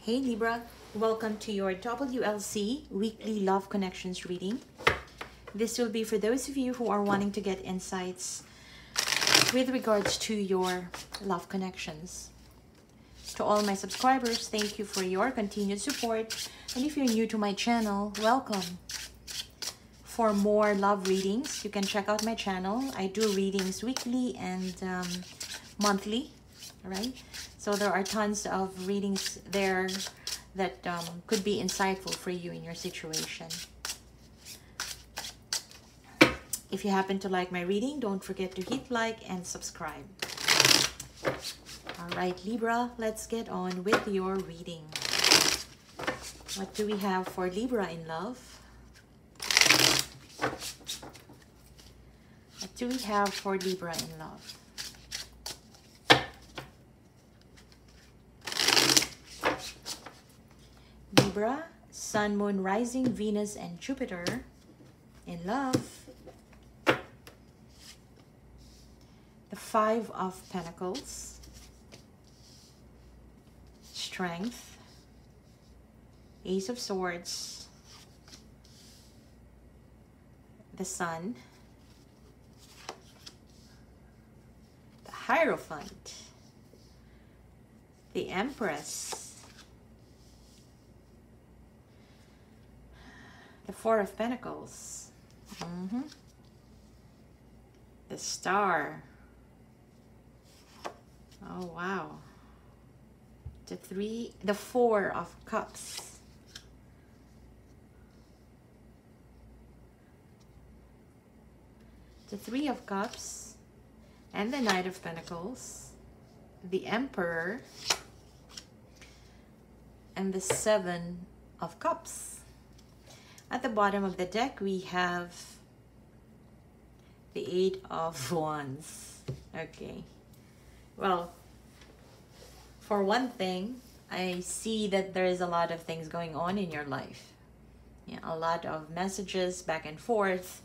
Hey Libra, welcome to your WLC Weekly Love Connections reading. This will be for those of you who are wanting to get insights with regards to your love connections. To all my subscribers, thank you for your continued support. And if you're new to my channel, welcome. For more love readings, you can check out my channel. I do readings weekly and monthly, right? So there are tons of readings there that could be insightful for you in your situation. If you happen to like my reading, don't forget to hit like and subscribe. All right, Libra, let's get on with your reading. What do we have for Libra in love? What do we have for Libra in love? Libra, Sun, Moon, Rising, Venus, and Jupiter in love. The Five of Pentacles, Strength, Ace of Swords, the Sun, the Hierophant, the Empress, the Four of Pentacles, the Star. Oh wow. The Four of Cups, the Three of Cups, and the Knight of Pentacles, the Emperor, and the Seven of Cups. At the bottom of the deck, we have the Eight of Wands. Okay. Well, for one thing, I see that there is a lot of things going on in your life. Yeah, a lot of messages back and forth,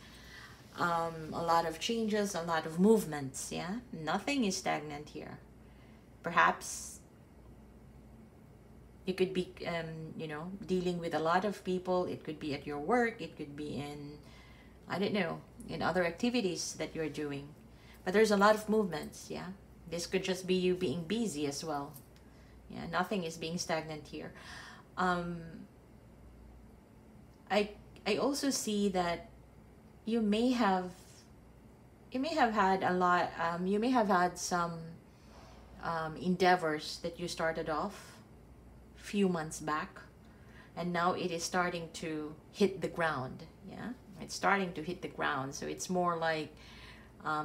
a lot of changes, a lot of movements. Yeah, nothing is stagnant here. Perhaps you could be, dealing with a lot of people. It could be at your work. It could be in, I don't know, in other activities that you're doing. But there's a lot of movements, yeah. This could just be you being busy as well. Yeah, nothing is being stagnant here. I also see that you may have had a lot. You may have had some endeavors that you started off few months back, and now it is starting to hit the ground. Yeah, it's starting to hit the ground. So it's more like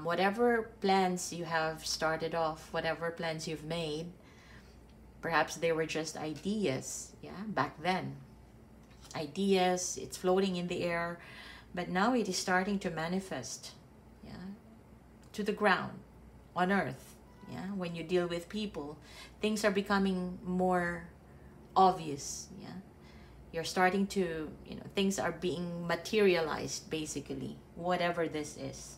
whatever plans you have started off, whatever plans you've made, perhaps they were just ideas, yeah, back then. Ideas, it's floating in the air, but now it is starting to manifest, yeah, to the ground, on earth. Yeah, when you deal with people, things are becoming more obvious. Yeah, you're starting to, things are being materialized, basically, whatever this is.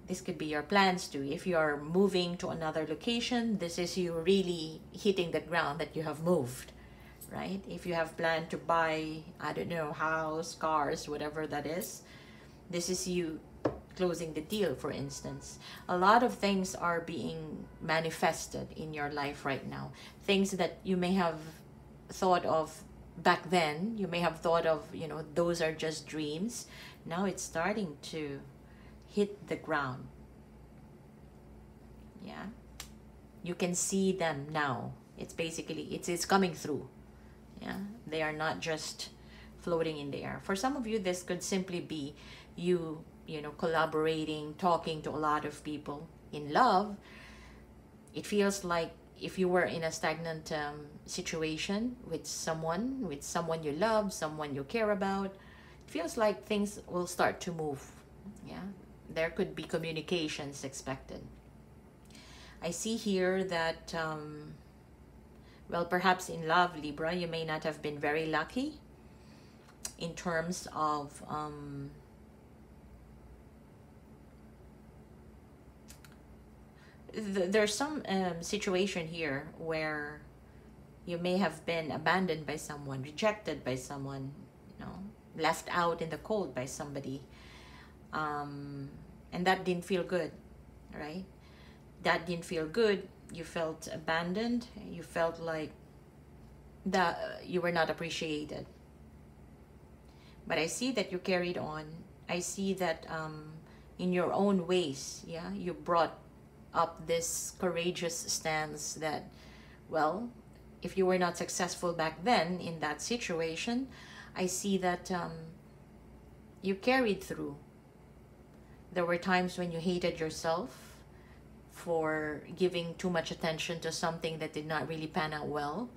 This could be your plans too. If you're moving to another location, this is you really hitting the ground that you have moved, right? If you have planned to buy, I don't know, house, cars, whatever that is, this is you closing the deal, for instance. A lot of things are being manifested in your life right now. Things that you may have thought of back then, you may have thought of, those are just dreams. Now it's starting to hit the ground. Yeah, you can see them now. It's basically, it's coming through. Yeah, they are not just floating in the air. For some of you, this could simply be you, collaborating, talking to a lot of people. In love, it feels like if you were in a stagnant situation with someone you love, someone you care about, it feels like things will start to move. Yeah, there could be communications expected. I see here that, well, perhaps in love, Libra, you may not have been very lucky in terms of there's some situation here where You may have been abandoned by someone, rejected by someone, you know, left out in the cold by somebody. And that didn't feel good, right? That didn't feel good. You felt abandoned. You felt like that you were not appreciated. But I see that you carried on. I see that in your own ways, yeah, you brought up this courageous stance that, well, if you were not successful back then in that situation, I see that you carried through. There were times when you hated yourself for giving too much attention to something that did not really pan out well.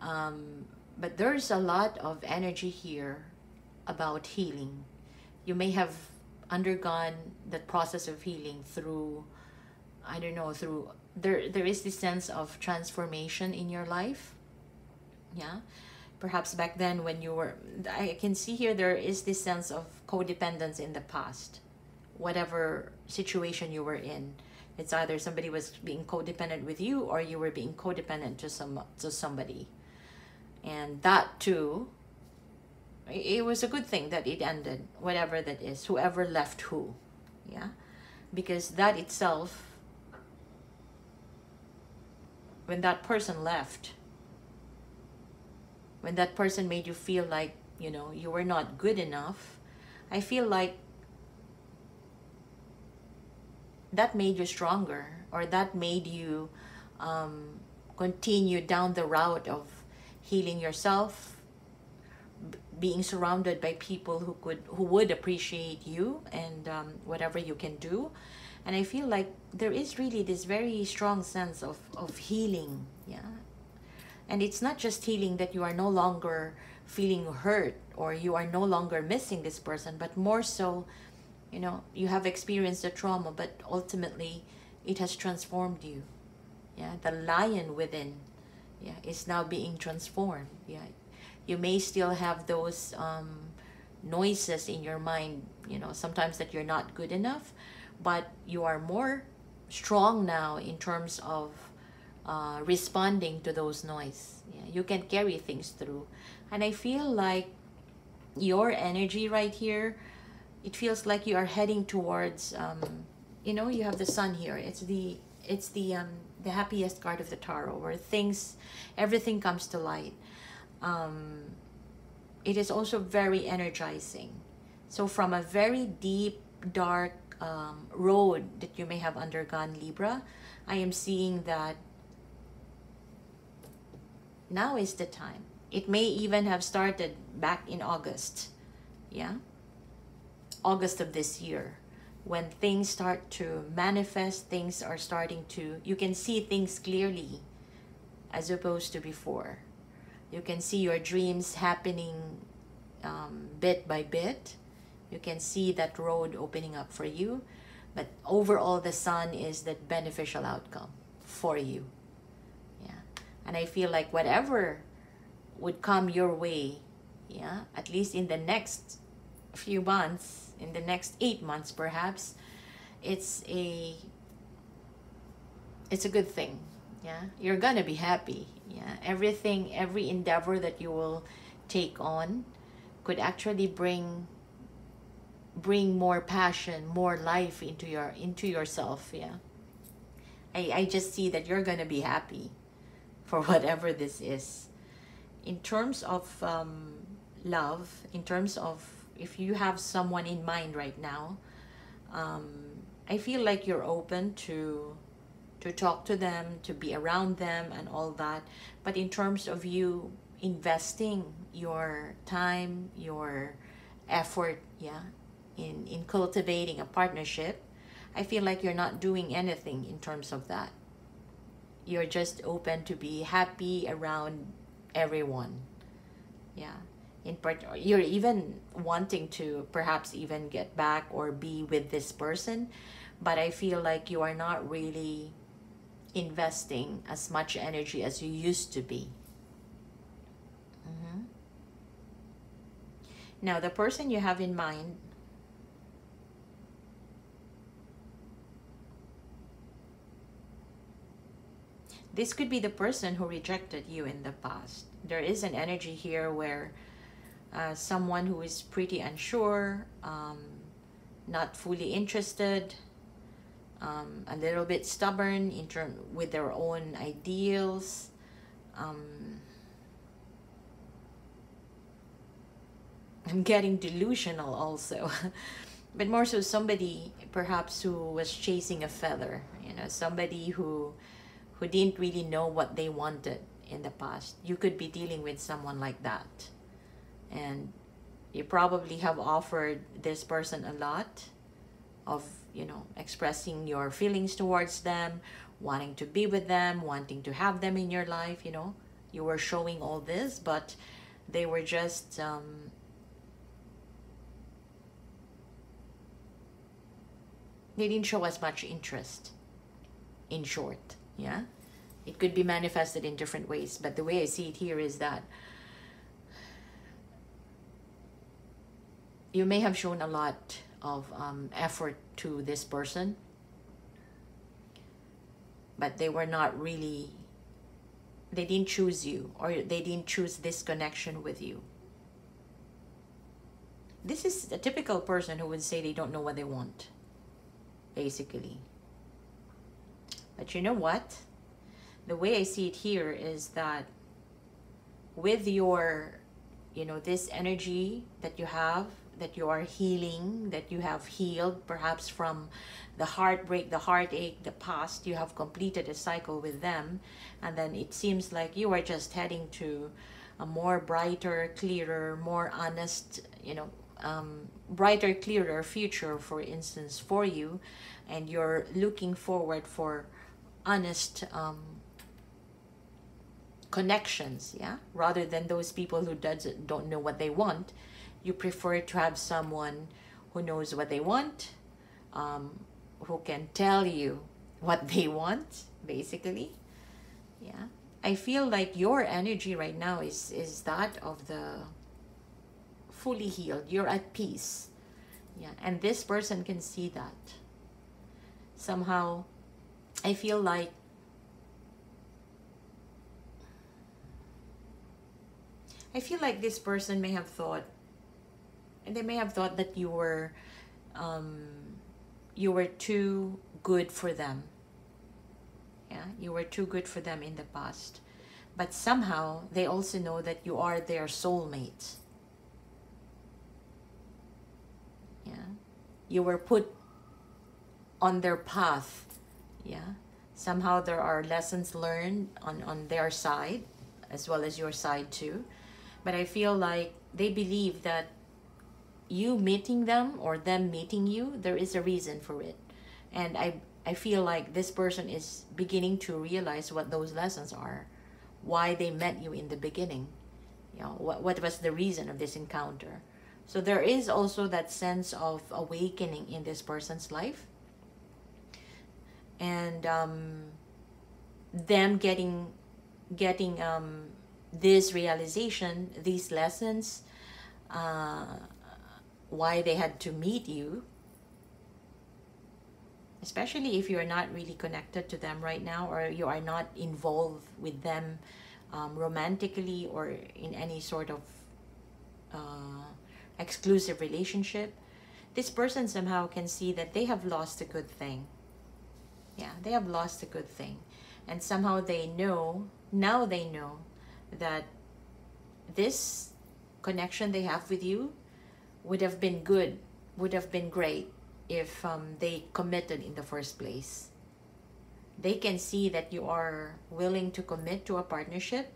But there's a lot of energy here about healing. You may have undergone the process of healing through, I don't know, through, there is this sense of transformation in your life. Yeah. Perhaps back then when you were, I can see here there is this sense of codependence in the past. Whatever situation you were in, it's either somebody was being codependent with you or you were being codependent to somebody. And that too, it was a good thing that it ended, whatever that is, whoever left who. Yeah. Because that itself, when that person left, when that person made you feel like, you know, you were not good enough, I feel like that made you stronger, or that made you continue down the route of healing yourself, being surrounded by people who would appreciate you and whatever you can do. And I feel like there is really this very strong sense of healing. Yeah. And it's not just healing that you are no longer feeling hurt or you are no longer missing this person, but more so, you know, you have experienced the trauma, but ultimately it has transformed you. Yeah. The lion within, yeah, is now being transformed. Yeah. You may still have those noises in your mind, you know, sometimes that you're not good enough, but you are more strong now in terms of responding to those noises. Yeah, you can carry things through. And I feel like your energy right here, it feels like you are heading towards, you know, you have the sun here. It's the happiest card of the tarot, where everything comes to light. It is also very energizing. So from a very deep, dark road that you may have undergone, Libra, I am seeing that now is the time. It may even have started back in August. Yeah. August of this year, when things start to manifest, things are starting to, you can see things clearly as opposed to before. You can see your dreams happening bit by bit. You can see that road opening up for you. But overall, the sun is the beneficial outcome for you. Yeah. And I feel like whatever would come your way, yeah, at least in the next few months, in the next 8 months perhaps, it's a good thing. Yeah. You're gonna be happy. Yeah. Everything, every endeavor that you will take on could actually bring more passion, more life into yourself. Yeah. I just see that you're gonna be happy for whatever this is. In terms of love, in terms of if you have someone in mind right now, I feel like you're open to talk to them, to be around them and all that. But in terms of you investing your time, your effort, yeah, in cultivating a partnership, I feel like you're not doing anything in terms of that. You're just open to be happy around everyone. Yeah. In part, you're even wanting to perhaps even get back or be with this person, but I feel like you are not really investing as much energy as you used to be. Now, the person you have in mind, This could be the person who rejected you in the past. There is an energy here where someone who is pretty unsure, not fully interested, a little bit stubborn with their own ideals. I'm getting delusional also. But more so somebody perhaps who was chasing a feather, you know, somebody who didn't really know what they wanted in the past. You could be dealing with someone like that. And you probably have offered this person a lot of, you know, expressing your feelings towards them, wanting to be with them, wanting to have them in your life, you know. You were showing all this, but they were just they didn't show as much interest, in short. Yeah, it could be manifested in different ways, but the way I see it here is that you may have shown a lot of effort to this person, but they were not really, they didn't choose you, or they didn't choose this connection with you. This is a typical person who would say they don't know what they want, basically. But you know what? The way I see it here is that with your, you know, this energy that you have, that you are healing, that you have healed perhaps from the heartbreak, the heartache, the past, you have completed a cycle with them, and then it seems like you are just heading to a more brighter, clearer, more honest, you know, brighter, clearer future, for instance, for you, and you're looking forward for honest connections, yeah, rather than those people who don't know what they want. You prefer to have someone who knows what they want, who can tell you what they want, basically. Yeah, I feel like your energy right now is that of the fully healed. You're at peace. Yeah, and this person can see that. Somehow, I feel like this person may have thought, and they may have thought that you were too good for them. Yeah, you were too good for them in the past. But somehow they also know that you are their soulmate. Yeah, you were put on their path. Yeah, somehow there are lessons learned on their side as well as your side too. But I feel like they believe that you meeting them or them meeting you, there is a reason for it. And I feel like this person is beginning to realize what those lessons are, why they met you in the beginning, you know, what was the reason of this encounter. So there is also that sense of awakening in this person's life, and them getting this realization, these lessons, why they had to meet you, especially if you're not really connected to them right now, or you are not involved with them romantically or in any sort of exclusive relationship. This person somehow can see that they have lost a good thing. Yeah, they have lost a good thing. And somehow they know, now they know that this connection they have with you would have been good, would have been great if they committed in the first place. They can see that you are willing to commit to a partnership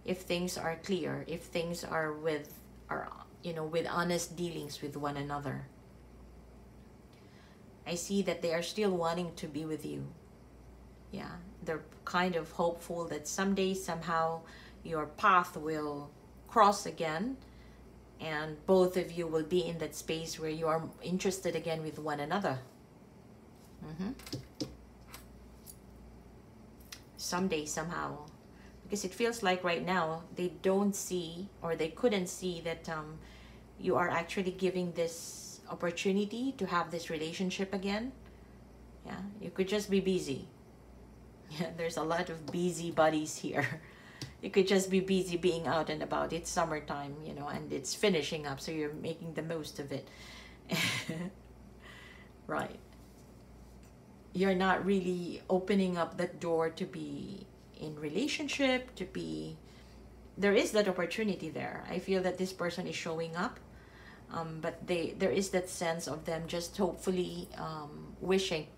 if things are clear, if things are with honest dealings with one another. I see that they are still wanting to be with you. Yeah, they're kind of hopeful that someday, somehow, your path will cross again, and both of you will be in that space where you are interested again with one another. Someday, somehow. Because it feels like right now, they don't see, or they couldn't see that you are actually giving this opportunity to have this relationship again. Yeah, you could just be busy. Yeah, there's a lot of busybodies here. You could just be busy being out and about. It's summertime, you know, and it's finishing up, so you're making the most of it. Right. You're not really opening up that door to be in relationship, to be... There is that opportunity there. I feel that this person is showing up, but there is that sense of them just hopefully wishing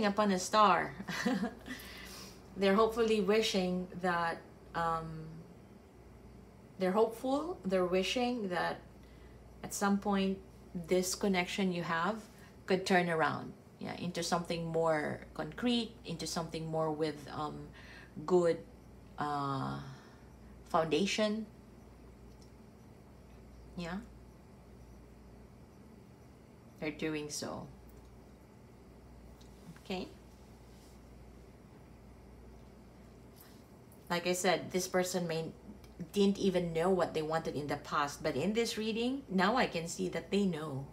upon a star. They're hopefully wishing that they're hopeful, they're wishing that at some point this connection you have could turn around, yeah, into something more concrete, into something more with good foundation. Yeah, they're doing so. Okay, like I said, this person didn't even know what they wanted in the past, but in this reading now I can see that they know,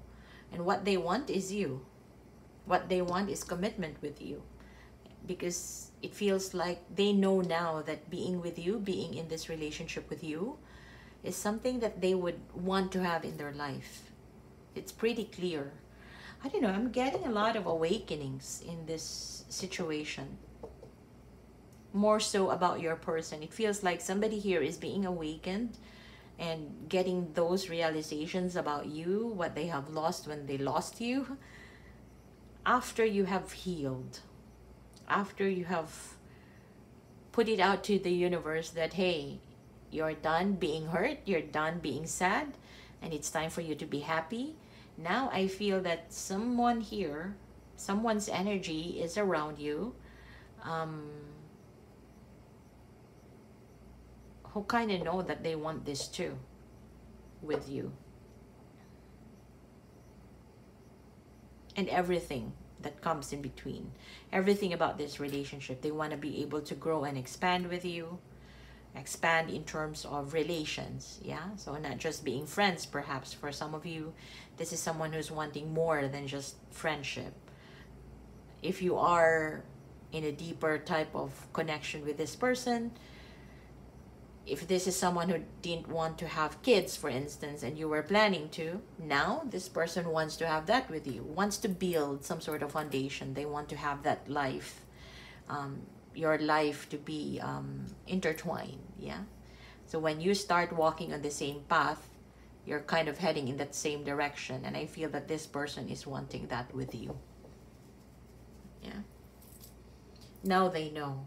and what they want is you. What they want is commitment with you, because it feels like they know now that being with you, being in this relationship with you, is something that they would want to have in their life. It's pretty clear. I don't know, I'm getting a lot of awakenings in this situation. More so about your person. It feels like somebody here is being awakened and getting those realizations about you, what they have lost when they lost you, after you have healed, after you have put it out to the universe that, hey, you're done being hurt, you're done being sad, and it's time for you to be happy. Now I feel that someone here, someone's energy is around you, who kind of know that they want this too with you. And everything that comes in between, everything about this relationship, they want to be able to grow and expand with you, expand in terms of relations. Yeah, so not just being friends. Perhaps for some of you, this is someone who's wanting more than just friendship. If you are in a deeper type of connection with this person, if this is someone who didn't want to have kids, for instance, and you were planning to, now this person wants to have that with you, wants to build some sort of foundation. They want to have that life, your life to be intertwined, yeah? So when you start walking on the same path, you're kind of heading in that same direction, and I feel that this person is wanting that with you, yeah? Now they know.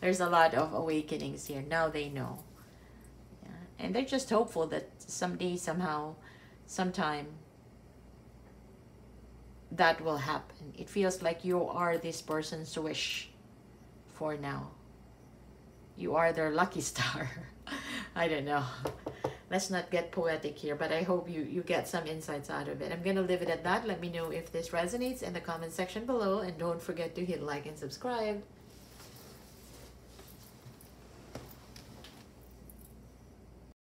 There's a lot of awakenings here. Now they know. Yeah. And they're just hopeful that someday, somehow, sometime, that will happen. It feels like you are this person's wish for now. You are their lucky star. I don't know. Let's not get poetic here, but I hope you get some insights out of it. I'm going to leave it at that. Let me know if this resonates in the comment section below, and don't forget to hit like and subscribe.